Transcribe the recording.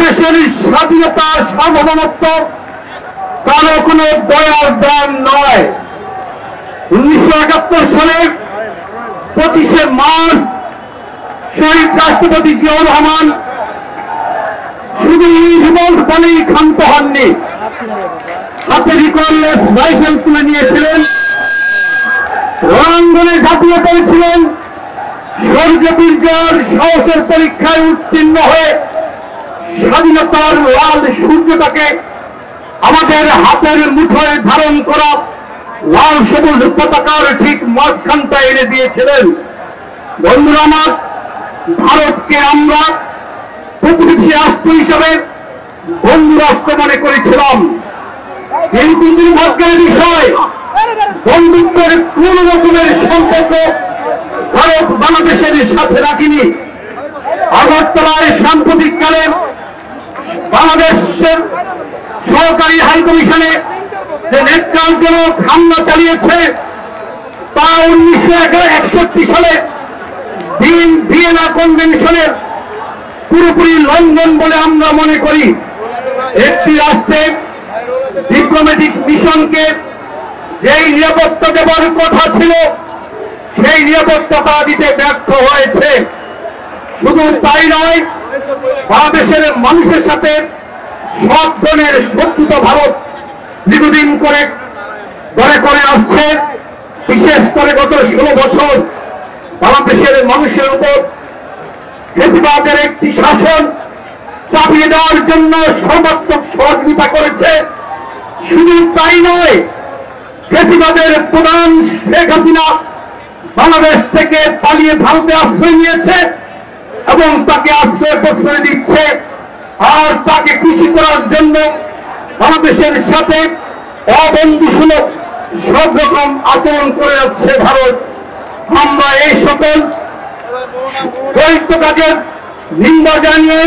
বাংলাদেশের স্বাধীনতা সার্বভৌমত্ব কারো কোনো দয়ার দান নয়। 1971 সালের 25শে মার্চ শহীদ রাষ্ট্রপতি জিয়াউর রহমান শুধু রিভল্ট বলেই ক্ষান্ত হননি, হাতে রিকললেস রাইফেল তুলে নিয়েছিলেন, রণাঙ্গনে ঝাঁপিয়ে পড়েছিলেন, শৌর্য বীর্যের সাহসের পরীক্ষায় উত্তীর্ণ হয়ে স্বাধীনতার লাল সূর্যটাকে আমাদের হাতের মুঠোয় ধারণ করা লাল সবুজ পতাকার ঠিক মাঝখানটা এনে দিয়েছিলেন। বন্ধুরা আমার, ভারতকে আমরা প্রতিবেশী রাষ্ট্র হিসাবে বন্ধু রাষ্ট্র মনে করেছিলাম, কিন্তু দুর্ভাগ্যের বিষয় বন্ধুত্বের কোন রকমের সম্পর্ক ভারত বাংলাদেশের সাথে রাখিনি। আগরতলায় সাম্প্রতিককালে বাংলাদেশের সহকারী হাইকমিশনে যে নেত্রজনক হামলা চালিয়েছে তা 1961 সালে ভিয়েনা কনভেনশনের পুরোপুরি লঙ্ঘন বলে আমরা মনে করি। একটি রাষ্ট্রের ডিপ্লোম্যাটিক মিশনকে যেই নিরাপত্তা দেওয়ার কথা ছিল সেই নিরাপত্তা দিতে ব্যর্থ হয়েছে। শুধু তাই নয়, বাংলাদেশের মানুষের সাথে সব ধরনের শত্রুতা ভারত দীর্ঘদিন করে গড়ে করে আসছে। বিশেষ করে গত 16 বছর বাংলাদেশের মানুষের উপর ফ্যাসিবাদের একটি শাসন চাপিয়ে দেওয়ার জন্য সর্বাত্মক সহযোগিতা করেছে। শুধু তাই নয়, ফ্যাসিবাদের প্রধান শেখ হাসিনা বাংলাদেশ থেকে পালিয়ে ভারতে আশ্রয় নিয়েছে এবং তাকে আশ্রয় প্রশ্রয় দিচ্ছে, আর তাকে খুশি করার জন্য বাংলাদেশের সাথে অবন্ধুসুলভ সব রকম আচরণ করে যাচ্ছে ভারত। আমরা এই সকল দৈত্য কাজের নিন্দা জানিয়ে